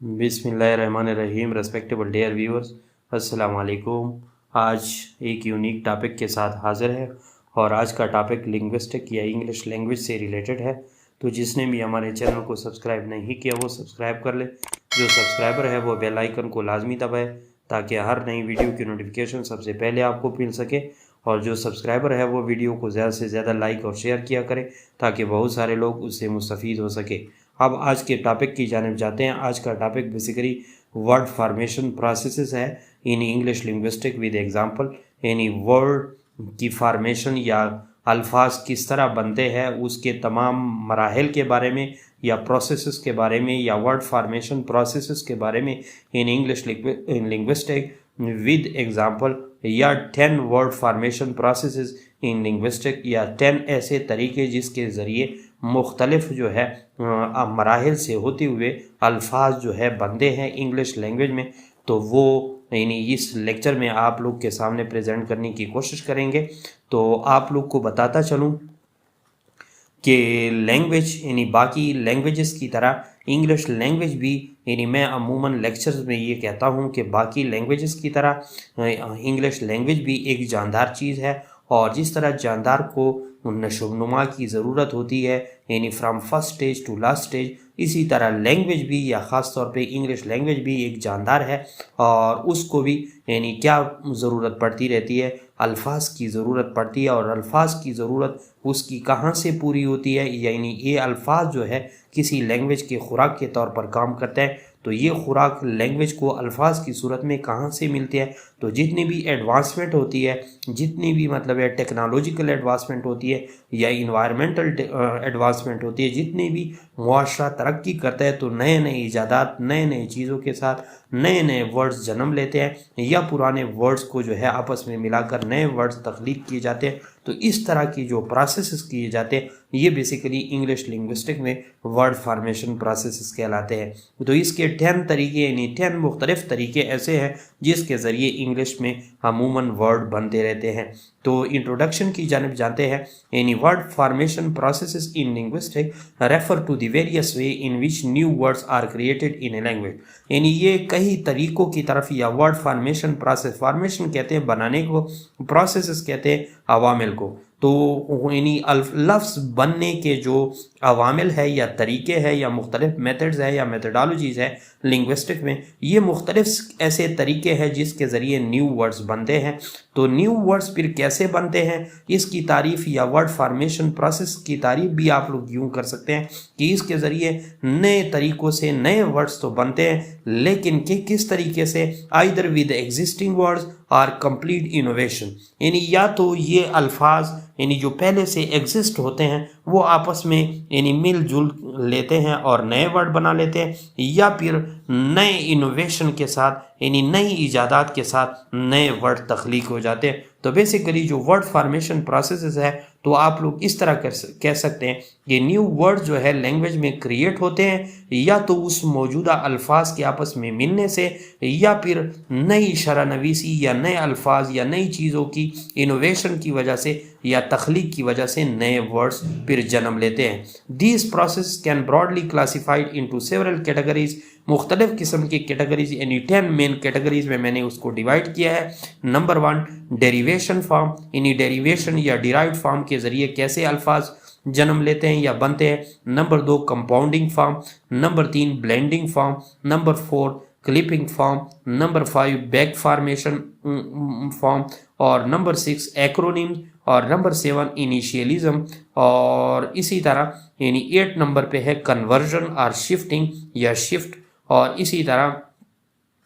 बिस्मिल्लाहिर्रहमानिर्रहीम। Respectable dear viewers, अस्सलाम वालेकुम। आज एक यूनिक टॉपिक के साथ हाज़िर है और आज का टॉपिक लिंग्विस्टिक या इंग्लिश लैंग्वेज से रिलेटेड है। तो जिसने भी हमारे चैनल को सब्सक्राइब नहीं किया वो सब्सक्राइब कर ले। जो सब्सक्राइबर है वो बेल आइकन को लाजमी दबाए ताकि हर नई वीडियो की नोटिफिकेशन सबसे पहले आपको मिल सके। और जो सब्सक्राइबर है वो वीडियो को ज़्यादा से ज़्यादा लाइक और शेयर किया करें ताकि बहुत सारे लोग उससे मुस्तफ़ीद हो सके। अब आज के टॉपिक की जानिब जाते हैं। आज का topic basically word formation processes है in English linguistic with example. यानी वर्ड की फार्मेशन या अल्फाज किस तरह बनते हैं उसके तमाम मराहिल के बारे में या प्रोसेसेस के बारे में या वर्ड फार्मेशन प्रोसेसेस के बारे में इन इंग्लिश लिंग्विस्टिक विद एग्जांपल, या 10 word formation processes in linguistic, या 10 ऐसे तरीके जिसके ज़रिए मुख्तलिफ जो है मराहिल से होते हुए अल्फाज जो है बनते हैं इंग्लिश लैंग्वेज में। तो वो यानी इस लेक्चर में आप लोग के सामने प्रेजेंट करने की कोशिश करेंगे। तो आप लोग को बताता चलूँ कि लैंग्वेज यानी बाकी लैंग्वेजेस की तरह इंग्लिश लैंग्वेज भी, यानी मैं अमूमन लेक्चर्स में ये कहता हूँ कि बाकी लैंग्वेजेस की तरह इंग्लिश लैंग्वेज भी एक जानदार चीज़ है। और जिस तरह जानदार को नशोनुमा की ज़रूरत होती है यानी from first stage to last stage, इसी तरह लैंग्वेज भी या ख़ास तौर पे इंग्लिश लैंग्वेज भी एक जानदार है और उसको भी यानी क्या ज़रूरत पड़ती रहती है, अल्फाज की ज़रूरत पड़ती है। और अल्फाज की ज़रूरत उसकी कहाँ से पूरी होती है, यानी ये अल्फाज जो है किसी लैंग्वेज के खुराक के तौर पर काम करते हैं। तो ये खुराक लैंग्वेज को अल्फाज की सूरत में कहाँ से मिलती है। तो जितनी भी एडवांसमेंट होती है, जितनी भी मतलब है टेक्नोलॉजिकल एडवांसमेंट होती है या इन्वायरमेंटल एडवांसमेंट होती है, जितनी भी मुआशरा तरक्की करता है तो नए नए ईजादात, नए नए चीज़ों के साथ नए नए वर्ड्स जन्म लेते हैं या पुराने वर्ड्स को जो है आपस में मिलाकर नए वर्ड्स तख्लीक किए जाते हैं। तो इस तरह की जो प्रोसेसेस किए जाते हैं ये बेसिकली इंग्लिश लिंग्विस्टिक में वर्ड फार्मेशन प्रोसेसेस कहलाते हैं। तो इसके 10 तरीके यानी 10 मुख्तलिफ तरीके ऐसे हैं जिसके ज़रिए इंग्लिश में अमूमन वर्ड बनते रहते हैं। तो इंट्रोडक्शन की जानिब जानते हैं। यानी word formation processes in linguistic refer to the various way in which new words are created in a language. यानी ये कई तरीकों की तरफ, या वर्ड फार्मेशन प्रोसेस, फार्मेशन कहते हैं बनाने को, प्रोसेसेस कहते हैं अवामिल को। तो यानी लफ्ज़ बनने के जो अवामिल है या तरीके हैं या मुख्तलिफ मेथड्स है या मेथडोलॉजीज़ है लिंग्विस्टिक में, ये मुख्तलिफ ऐसे तरीके हैं जिसके ज़रिए न्यू वर्ड्स बनते हैं। तो न्यू वर्ड्स फिर कैसे बनते हैं इसकी तारीफ़ या वर्ड फार्मेशन प्रोसेस की तारीफ़ भी आप लोग यूँ कर सकते हैं कि इसके ज़रिए नए तरीक़ों से नए वर्ड्स तो बनते हैं, लेकिन कि किस तरीके से, आइदर विद एग्जिस्टिंग वर्ड्स और कंप्लीट इनोवेशन। यानी या तो ये अल्फाज यानी जो पहले से एग्जिस्ट होते हैं वो आपस में यानी मिलजुल लेते हैं और नए वर्ड बना लेते हैं, या फिर नए इनोवेशन के साथ यानी नई ईजादात के साथ नए वर्ड तख्लीक हो जाते हैं। तो बेसिकली जो वर्ड फार्मेशन प्रोसेस है तो आप लोग इस तरह कह सकते हैं कि न्यू वर्ड जो है लैंग्वेज में क्रिएट होते हैं या तो उस मौजूदा अल्फाज के आपस में मिलने से, या फिर नई शरह-नवीसी या नए अल्फाज या नई चीज़ों की इनोवेशन की वजह से या तख्लीक की वजह से नए वर्ड्स फिर जन्म लेते हैं। These process can broadly classified into several categories. मुख्तलिफ किस्म की कैटेगरीज यानी 10 मेन कैटेगरीज में मैंने उसको डिवाइड किया है। नंबर 1 डेरिवेशन फॉर्म, यानी डेरिवेशन या डिराइव्ड फॉर्म के ज़रिए कैसे अल्फाज जन्म लेते हैं या बनते हैं। Number 2 compounding form, number 3 blending form, number 4 clipping form, number 5 back formation form, और नंबर 6 एक्रोनिम, और नंबर 7 इनिशियलिज्म, और इसी तरह यानी 8 नंबर पे है कन्वर्जन और शिफ्टिंग या शिफ्ट, और इसी तरह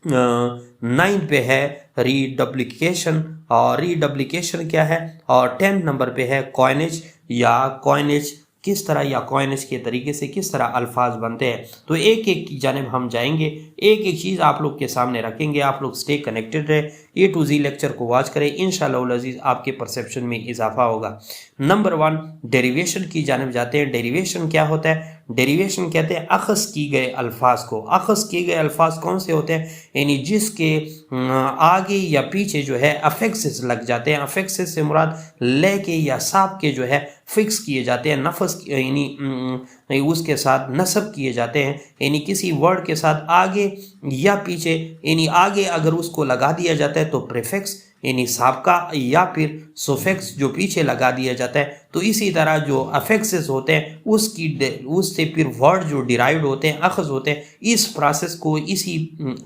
9 पे है रीडप्लिकेशन, और रीडप्लिकेशन क्या है, और 10 नंबर पे है कॉइनेज या कॉइनेज किस तरह या कॉइनेज के तरीके से किस तरह अल्फाज बनते हैं। तो एक एक की जानिब हम जाएंगे, एक एक चीज़ आप लोग के सामने रखेंगे। आप लोग स्टे कनेक्टेड रहे, A to Z लेक्चर को वॉच करें, इंशाअल्लाह अज़ीज़ आपके परसेप्शन में इजाफा होगा। नंबर 1 डेरिवेशन की जानिब जाते हैं। डेरिवेशन क्या होता है? डेरिवेशन कहते हैं अखज़ की गए अल्फाज को। अखज़ किए गए अल्फाज कौन से होते हैं? यानी जिसके आगे या पीछे जो है अफेक्सेस लग जाते हैं। अफेक्सेस से मुराद ले के या साब के जो है फिक्स किए जाते हैं, नफस यानी उसके साथ नस्ब किए जाते हैं। यानी किसी वर्ड के साथ आगे या पीछे, यानी आगे अगर उसको लगा दिया जाता है तो प्रीफिक्स यानी साबका, या फिर सुफिक्स जो पीछे लगा दिया जाता है। तो इसी तरह जो अफेक्सेस होते हैं उससे फिर वर्ड जो डिराइव्ड होते हैं, अखज़ होते हैं, इस प्रोसेस को, इसी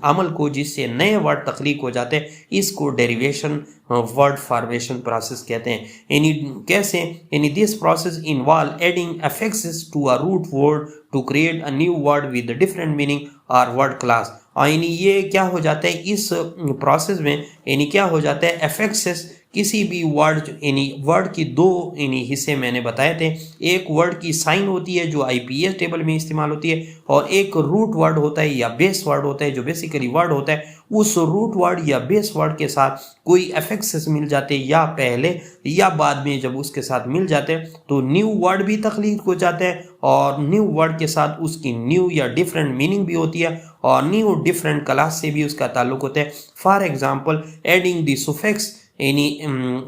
अमल को जिससे नए वर्ड तख्लीक हो जाते हैं, इसको डेरिवेशन वर्ड फॉर्मेशन प्रोसेस कहते हैं। यानी कैसे? यानी this process involve adding affixes to a root word to create a new word with different meaning और वर्ड क्लास। यानी ये क्या हो जाता है इस प्रोसेस में, यानी क्या हो जाता है अफेक्सेस किसी भी वर्ड, यानी वर्ड की दो यानी हिस्से मैंने बताए थे। एक वर्ड की साइन होती है जो आईपीएस टेबल में इस्तेमाल होती है, और एक रूट वर्ड होता है या बेस वर्ड होता है जो बेसिकली वर्ड होता है। उस रूट वर्ड या बेस वर्ड के साथ कोई अफेक्सेस मिल जाते हैं, या पहले या बाद में जब उसके साथ मिल जाते हैं तो न्यू वर्ड भी तख्लीक हो जाते हैं, और न्यू वर्ड के साथ उसकी न्यू या डिफरेंट मीनिंग भी होती है, और न्यू डिफरेंट क्लास से भी उसका ताल्लुक होता है। For example adding the suffix यानी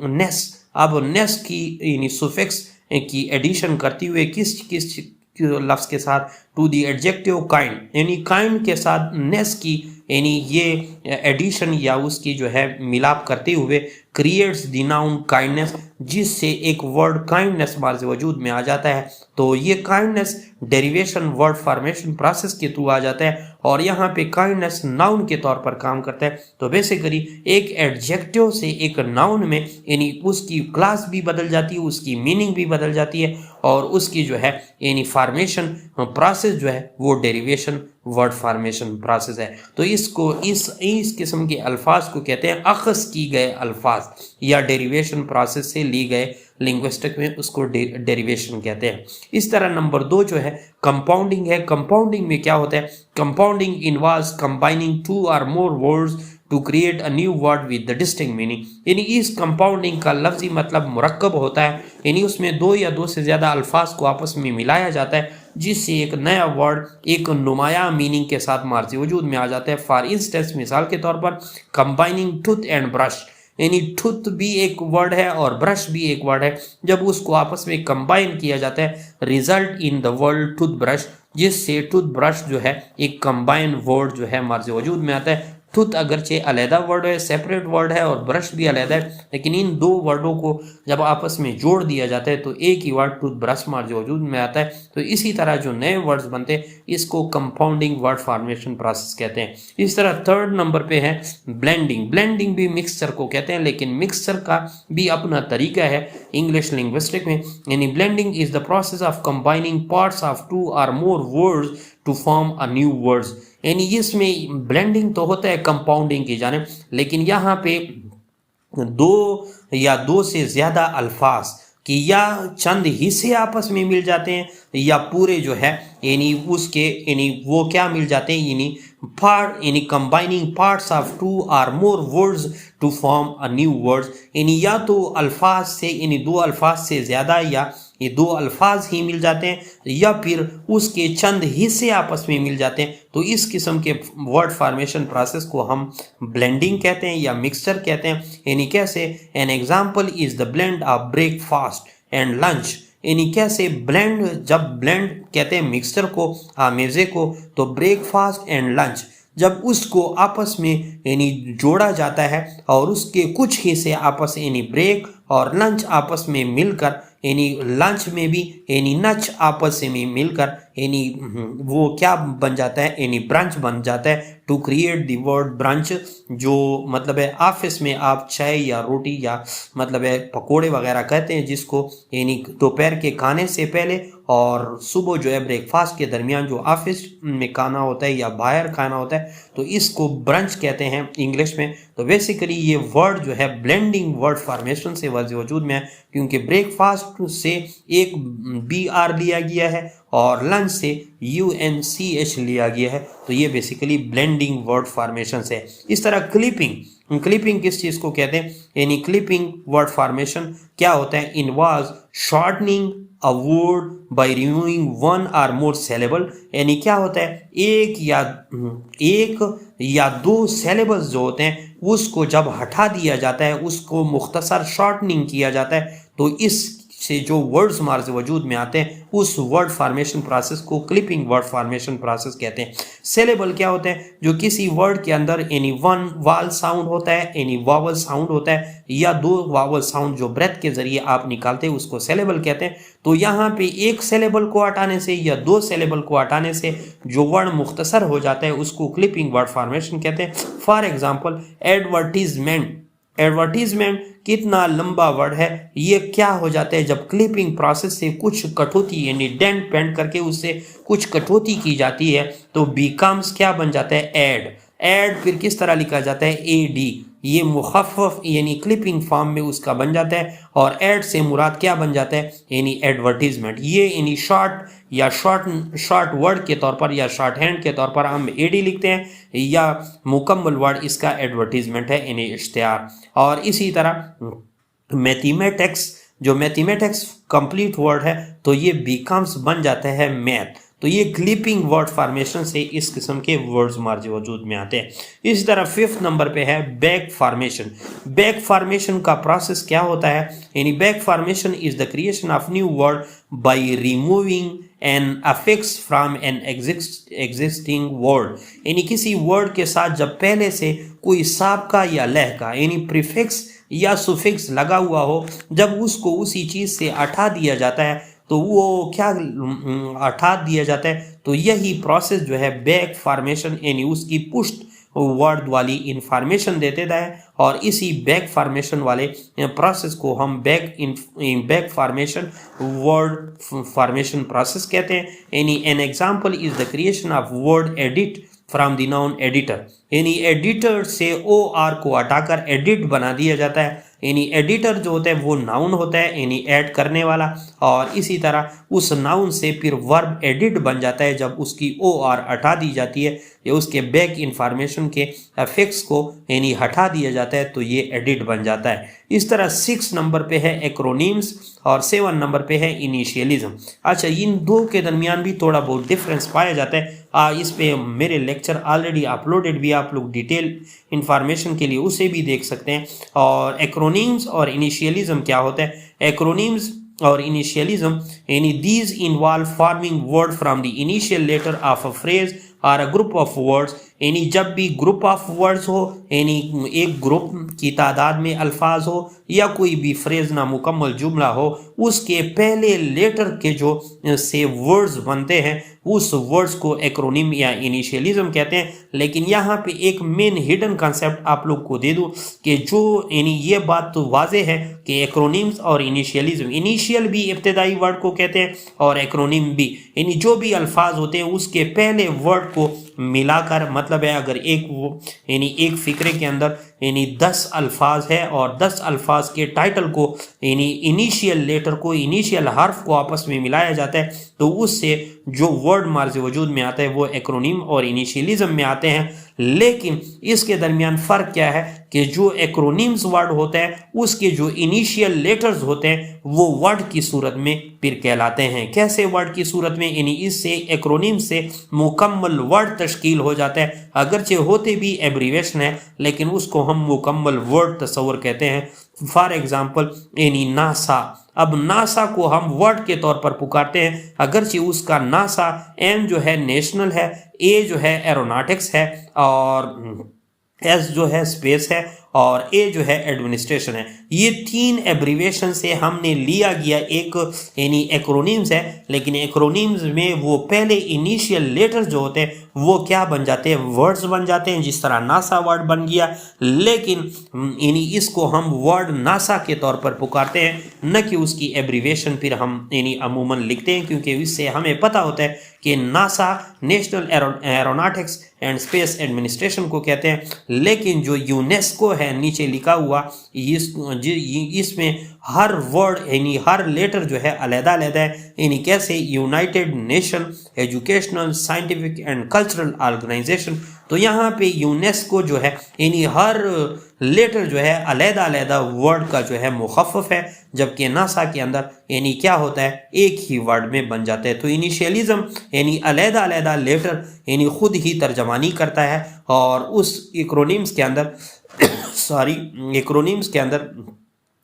नेस। अब नेस की यानी सुफिक्स की एडिशन करते हुए किस किस लफ्ज़ के साथ? टू दी एडजेक्टिव काइंड, यानी काइंड के साथ नेस की यानी ये एडिशन या उसकी जो है मिलाप करते हुए क्रिएट्स द नाउन काइंडनेस, जिससे एक वर्ड काइंडनेस मार्ज़ वजूद में आ जाता है। तो ये kindness derivation word formation process के थ्रू आ जाता है, और यहाँ पे काइंडनेस नाउन के तौर पर काम करता है। तो बेसिकली एक एडजेक्टिव से एक नाउन में यानी उसकी क्लास भी बदल जाती है, उसकी मीनिंग भी बदल जाती है, और उसकी जो है यानी फॉर्मेशन प्रोसेस जो है वो डेरिवेशन वर्ड फॉर्मेशन प्रोसेस है। तो इसको इस किस्म के अल्फाज को कहते हैं अखज़ की गए अल्फाज, या डेरिवेशन प्रोसेस से ली गए लिंग्विस्टिक में उसको डेरिवेशन कहते हैं। इस तरह नंबर 2 जो है कंपाउंडिंग है। कंपाउंडिंग में क्या होता है? Compounding involves combining 2 or more words to create a new word with the distinct meaning. यानी इस कंपाउंडिंग का लफ्जी मतलब मुरक्कब होता है, यानी उसमें 2 या 2 से ज़्यादा अल्फाज को आपस में मिलाया जाता है, जिससे एक नया वर्ड एक नुमाया मीनिंग के साथ मार्ज़ी वजूद में आ जाता है। फॉर इंस्टेंस मिसाल के तौर पर कंबाइनिंग टूथ एंड ब्रश, यानी टूथ भी एक वर्ड है और ब्रश भी एक वर्ड है। जब उसको आपस में कंबाइन किया जाता है result in the word tooth brush, जिससे टूथ ब्रश जो है एक कंबाइन वर्ड जो है मार्ज़ वजूद में आता है। टूथ अगरचे अलहदा वर्ड है, सेपरेट वर्ड है, और ब्रश भी अलहदा है, लेकिन इन दो वर्डों को जब आपस में जोड़ दिया जाता है तो एक ही वर्ड टूथ ब्रश मार्ज वजूद में आता है। तो इसी तरह जो नए वर्ड्स बनते हैं इसको कंपाउंडिंग वर्ड फॉर्मेशन प्रोसेस कहते हैं। इस तरह 3rd नंबर पे है ब्लेंडिंग। ब्लेंडिंग भी मिक्सचर को कहते हैं, लेकिन मिक्सचर का भी अपना तरीका है इंग्लिश लिंग्विस्टिक में। यानी blending is the process of combining parts of 2 or more words to form a new words. यानी इसमें ब्लेंडिंग तो होता है कंपाउंडिंग की जानिब, लेकिन यहाँ पे 2 या 2 से ज़्यादा अल्फाज कि या चंद हिस्से आपस में मिल जाते हैं, या पूरे जो है यानी उसके यानी वो क्या मिल जाते हैं, यानी पार्ट यानी combining parts of 2 or more words to form a new words. यानी या तो अल्फाज से यानी 2 अल्फाज से ज़्यादा या ये 2 अल्फाज ही मिल जाते हैं, या फिर उसके चंद हिस्से आपस में मिल जाते हैं। तो इस किस्म के वर्ड फॉर्मेशन प्रोसेस को हम ब्लेंडिंग कहते हैं या मिक्सचर कहते हैं। यानी कैसे? N example is the blend of breakfast and lunch. यानी कैसे ब्लेंड, जब ब्लेंड कहते हैं मिक्सचर को, आमेज़े को, तो ब्रेकफास्ट एंड लंच जब उसको आपस में यानी जोड़ा जाता है और उसके कुछ हिस्से आपस यानी ब्रेक और लंच आपस में मिलकर यानी लंच में भी यानी नच आपस में मिलकर यानी वो क्या बन जाता है, यानी ब्रंच बन जाता है। To create the word brunch, जो मतलब है ऑफिस में आप चाय या रोटी या मतलब है पकोड़े वगैरह कहते हैं, जिसको यानी दोपहर के खाने से पहले और सुबह जो है ब्रेकफास्ट के दरमियान जो ऑफिस में खाना होता है या बाहर खाना होता है, तो इसको ब्रंच कहते हैं इंग्लिश में। तो बेसिकली ये वर्ड जो है ब्लेंडिंग वर्ड फॉर्मेशन से वजूद में है, क्योंकि ब्रेकफास्ट से एक BR लिया गया है और लंच से UNCH लिया गया है। तो ये बेसिकली ब्लेंडिंग वर्ड फॉर्मेशन है। इस तरह क्लिपिंग, क्लिपिंग किस चीज़ को कहते हैं, यानी क्लिपिंग वर्ड फॉर्मेशन क्या होता है? Involves shortening a word by removing one और मोर सेलेबल, यानी क्या होता है, एक या दो सेलेबल्स जो होते हैं उसको जब हटा दिया जाता है, उसको मुख्तसर शॉर्टनिंग किया जाता है, तो इस से जो वर्ड्स हमारे वजूद में आते हैं उस वर्ड फॉर्मेशन प्रोसेस को क्लिपिंग वर्ड फॉर्मेशन प्रोसेस कहते हैं। सेलेबल क्या होते हैं, जो किसी वर्ड के अंदर एनी वन वाल साउंड होता है, एनी वावल साउंड होता है, या दो वावल साउंड जो ब्रेथ के जरिए आप निकालते हैं उसको सेलेबल कहते हैं। तो यहाँ पे एक सेलेबल को हटाने से या दो सेलेबल को हटाने से जो वर्ड मुख्तसर हो जाता है उसको क्लिपिंग वर्ड फॉर्मेशन कहते हैं। फॉर एग्जाम्पल एडवर्टीजमेंट, एडवर्टीजमेंट कितना लंबा वर्ड है, ये क्या हो जाता है जब क्लिपिंग प्रोसेस से कुछ कटौती यानी डेंट पेंट करके उससे कुछ कटौती की जाती है तो बिकम्स क्या बन जाता है, एड। एड फिर किस तरह लिखा जाता है, एडी, ये मुखफ़फ़ यानी क्लिपिंग फॉर्म में उसका बन जाता है, और एड से मुराद क्या बन जाता है, यानी एडवर्टीजमेंट। ये यानी शॉर्ट वर्ड के तौर पर या शॉर्ट हैंड के तौर पर हम एडी लिखते हैं, या मुकम्मल वर्ड इसका एडवर्टीजमेंट है यानी इश्तिहार। और इसी तरह मैथमेटिक्स, जो मैथमेटिक्स कंप्लीट वर्ड है तो ये बिकम्स बन जाता है मैथ। तो ये क्लिपिंग वर्ड फॉर्मेशन से इस किस्म के वर्ड्स हमारे वजूद में आते हैं। इसी तरह 5th नंबर पे है बैक फॉर्मेशन। बैक फॉर्मेशन का प्रोसेस क्या होता है, यानी back formation is the creation of new word by removing an affix from an existing word, यानी किसी वर्ड के साथ जब पहले से कोई साबका या लहका यानी प्रीफिक्स या सुफिक्स लगा हुआ हो, जब उसको उसी चीज से हटा दिया जाता है तो वो क्या हटा दिया जाता है, तो यही प्रोसेस जो है बैक फॉर्मेशन यानी उसकी पुष्ट वर्ड वाली इंफॉर्मेशन देते है, और इसी बैक फॉर्मेशन वाले प्रोसेस को हम back formation word formation process कहते हैं। यानी an example is the creation of word edit from the noun editor, यानी एडिटर से ओ आर को हटाकर एडिट बना दिया जाता है, यानी एडिटर जो होता है वो नाउन होता है यानी ऐड करने वाला, और इसी तरह उस नाउन से फिर वर्ब एडिट बन जाता है जब उसकी ओ आर हटा दी जाती है या उसके बैक इंफॉर्मेशन के अफेक्ट्स को यानी हटा दिया जाता है तो ये एडिट बन जाता है। इस तरह 6 नंबर पे है एक्रोनीम्स और 7 नंबर पे है इनिशियलिज्म। अच्छा, इन दो के दरमियान भी थोड़ा बहुत डिफरेंस पाया जाता है। इस पे मेरे लेक्चर ऑलरेडी अपलोडेड भी, आप लोग डिटेल इंफॉर्मेशन के लिए उसे भी देख सकते हैं। और एक्रोनीम्स और इनिशियलिज्म क्या होता है, एक्रोनीम्स और इनिशियलिज्म यानी these involve forming word from the initial letter of a phrase or a group of words, यानी जब भी ग्रुप ऑफ वर्ड्स हो यानी एक ग्रुप की तादाद में अल्फाज हो या कोई भी फ्रेज ना मुकम्मल जुमला हो, उसके पहले लेटर के जो से वर्ड्स बनते हैं उस वर्ड्स को एक्रोनिम या इनिशियलिज्म कहते हैं। लेकिन यहाँ पे एक मेन हिडन कॉन्सेप्ट आप लोग को दे दूँ कि जो यानी ये बात तो वाजे है कि एक्रोनिम्स और इनिशियलिज्म, इनिशियल भी इब्तदाई वर्ड को कहते हैं और एक्रोनिम भी, यानी जो भी अल्फाज होते हैं उसके पहले वर्ड को मिलाकर, मतलब है अगर एक फिक्रे के अंदर यानी 10 अल्फाज है और 10 अल्फाज के टाइटल को यानी इनिशियल लेटर को, इनिशियल हर्फ को आपस में मिलाया जाता है तो उससे जो वर्ड हमारे वजूद में आता है वो एक्रोनिम और इनिशियलिज्म में आते हैं। लेकिन इसके दरमियान फ़र्क क्या है कि जो एक्रोनिम्स वर्ड होता है उसके जो इनिशियल लेटर्स होते हैं वो वर्ड की सूरत में फिर कहलाते हैं। कैसे वर्ड की सूरत में, यानी इससे एक्रोनिम से मुकम्मल वर्ड तश्कील हो जाता है, अगरचे होते भी एब्रीवेशन है लेकिन उसको हम मुकम्मल वर्ड तस्वर कहते हैं। फॉर एग्जाम्पल यानी नासा, अब नासा को हम वर्ड के तौर पर पुकारते हैं अगरचे उसका नासा, एन जो है नेशनल है, ए जो है एरोनॉटिक्स है और एस जो है स्पेस है और ए जो है एडमिनिस्ट्रेशन है। ये 3 एब्रीवेशन से हमने लिया गया एक यानी एक्रोनिम्स है, लेकिन एक्रोनिम्स में वो पहले इनिशियल लेटर्स जो होते हैं वो क्या बन जाते हैं, वर्ड्स बन जाते हैं, जिस तरह नासा वर्ड बन गया। लेकिन यानी इसको हम वर्ड नासा के तौर पर पुकारते हैं, न कि उसकी एब्रीवेशन फिर हम यानी अमूमन लिखते हैं, क्योंकि इससे हमें पता होता है कि NASA national aeronautics and space administration को कहते हैं। लेकिन जो यूनेस्को है नीचे लिखा हुआ, इसमें हर वर्ड यानी हर लेटर जो है अलग-अलग है। यानी कैसे, United Nation Educational Scientific and Cultural Organization, तो यहाँ पे यूनेस्को जो है यानी हर लेटर जो है अलहदा अलहदा वर्ड का जो है मुखफ़फ़ है, जबकि नासा के अंदर यानी क्या होता है एक ही वर्ड में बन जाते हैं। तो इनिशियलिज्म यानी अलहदा अलहदा लेटर यानी खुद ही तर्जमानी करता है और उस एक्रोनिम्स के अंदर एक्रोनिम्स के अंदर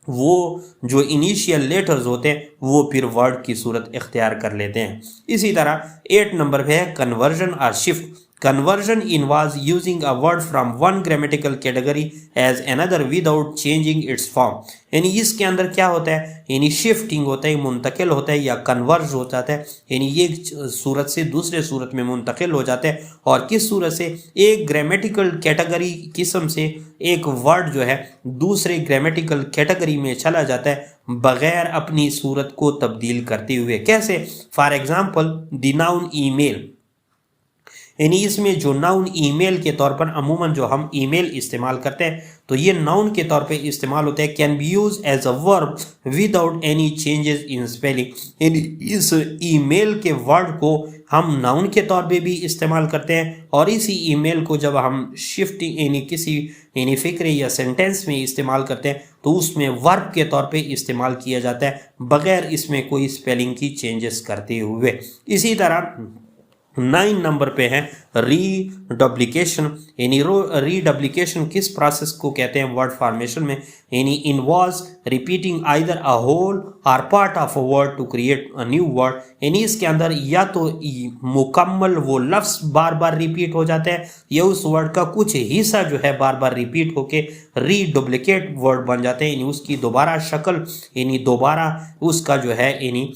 वो जो इनिशियल लेटर्स होते हैं वो फिर वर्ड की सूरत इख्तियार कर लेते हैं। इसी तरह 8 नंबर पे है कन्वर्जन और shift. Conversion involves using a word from one grammatical category as another without changing its form। यानी इसके अंदर क्या होता है यानी शिफ्टिंग होता है, मुंतकिल होता है या कन्वर्ज हो जाता है, यानी ये सूरत से दूसरे सूरत में मुंतकिल हो जाते हैं। और किस सूरत से, एक ग्रामेटिकल कैटेगरी किस्म से एक वर्ड जो है दूसरे ग्रामेटिकल कैटेगरी में चला जाता है बगैर अपनी सूरत को तब्दील करते हुए। कैसे? For example the noun email, यानी इसमें जो नाउन ईमेल के तौर पर अमूमन जो हम ईमेल इस्तेमाल करते हैं तो ये नाउन के तौर पे इस्तेमाल होता है। Can be use as a verb without any changes in spelling, यानी इस ईमेल के वर्ड को हम नाउन के तौर पे भी इस्तेमाल करते हैं और इसी ईमेल को जब हम शिफ्टिंग यानी किसी यानी फिक्रे या सेंटेंस में इस्तेमाल करते हैं तो उसमें वर्ब के तौर पे इस्तेमाल किया जाता है बगैर इसमें कोई स्पेलिंग की चेंजेस करते हुए। इसी तरह 9 नंबर पे है रीडुप्लिकेशन, यानी रीडुप्लिकेशन किस प्रोसेस को कहते हैं वर्ड फॉर्मेशन में, यानी involves repeating either a whole और part of a word to create a new word, यानी इसके अंदर या तो मुकम्मल वो लफ्ज बार बार रिपीट हो जाता है या उस वर्ड का कुछ हिस्सा जो है बार बार रिपीट होके रीडुप्लिकेट वर्ड बन जाते हैं, यानी उसकी दोबारा शक्ल यानी दोबारा उसका जो है यानी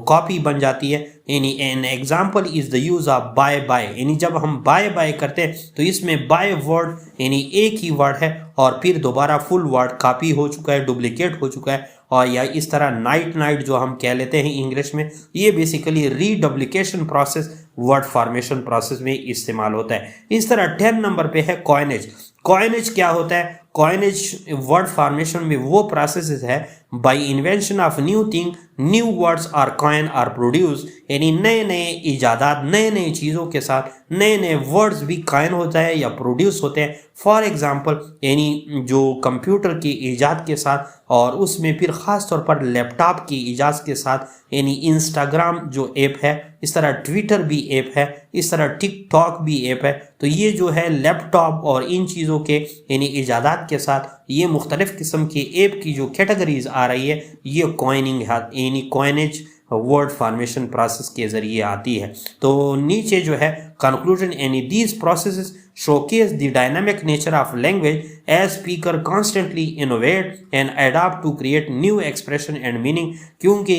कॉपी बन जाती है। यानी an example is the use of bye bye, यानी जब हम बाय बाय करते हैं तो इसमें बाय वर्ड यानी एक ही वर्ड है और फिर दोबारा फुल वर्ड कॉपी हो चुका है, डुप्लीकेट हो चुका है। और या इस तरह नाइट नाइट जो हम कह लेते हैं इंग्लिश में, ये basically reduplication process word formation process में इस्तेमाल होता है। इस तरह 10 नंबर पे है कॉइनेज। कॉइनेज क्या होता है? कॉइनेज वर्ड फॉर्मेशन में वो प्रोसेस है by invention of new thing, new words are coin are produce, यानी नए नए इजादात नए नए चीज़ों के साथ नए नए वर्ड्स भी कायन होता है या प्रोड्यूस होते हैं। फॉर एग्जांपल यानी जो कंप्यूटर की ईजाद के साथ और उसमें फिर ख़ास तौर पर लैपटॉप की ईजाद के साथ, यानी इंस्टाग्राम जो ऐप है, इस तरह ट्विटर भी ऐप है, इस तरह टिकटॉक भी ऐप है। तो ये जो है लैपटॉप और इन चीज़ों के यानी ईजादात के साथ ये मुख्तलिफ़ किस्म की ऐप की जो कैटेगरीज आ रही है ये कॉइनिंग यानी कॉइनेज वर्ड फॉर्मेशन प्रोसेस के ज़रिए आती है। तो नीचे जो है कंक्लूजन, यानी these process showcase the dynamic nature of language as speaker constantly innovate and adapt to create new expression and meaning। क्योंकि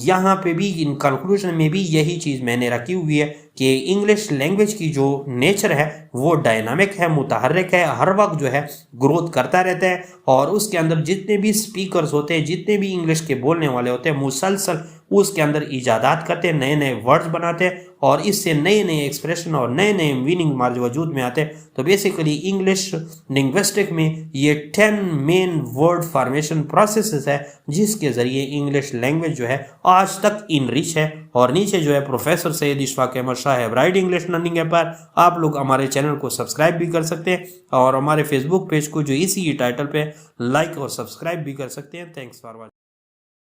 यहाँ पे भी इन कंक्लूजन में भी यही चीज़ मैंने रखी हुई है कि इंग्लिश लैंग्वेज की जो नेचर है वो डायनामिक है, मुतहर्रिक है, हर वक्त जो है ग्रोथ करता रहता है और उसके अंदर जितने भी स्पीकर्स होते हैं, जितने भी इंग्लिश के बोलने वाले होते हैं, मुसलसल उसके अंदर इजादात करते हैं, नए नए वर्ड्स बनाते हैं और इससे नए नए एक्सप्रेशन और नए नए मीनिंग वजूद में आते हैं। तो बेसिकली इंग्लिश लिंग्विस्टिक में ये 10 मेन वर्ड फॉर्मेशन प्रोसेसेस है जिसके ज़रिए इंग्लिश लैंग्वेज जो है आज तक इनरिच है। और नीचे जो है प्रोफेसर सैयद इशफाक अहमद शाह है ब्राइट इंग्लिश लर्निंग ऐप पर आप लोग हमारे चैनल को सब्सक्राइब भी कर सकते हैं और हमारे फेसबुक पेज को जो इसी टाइटल पे लाइक और सब्सक्राइब भी कर सकते हैं। Thanks for watching.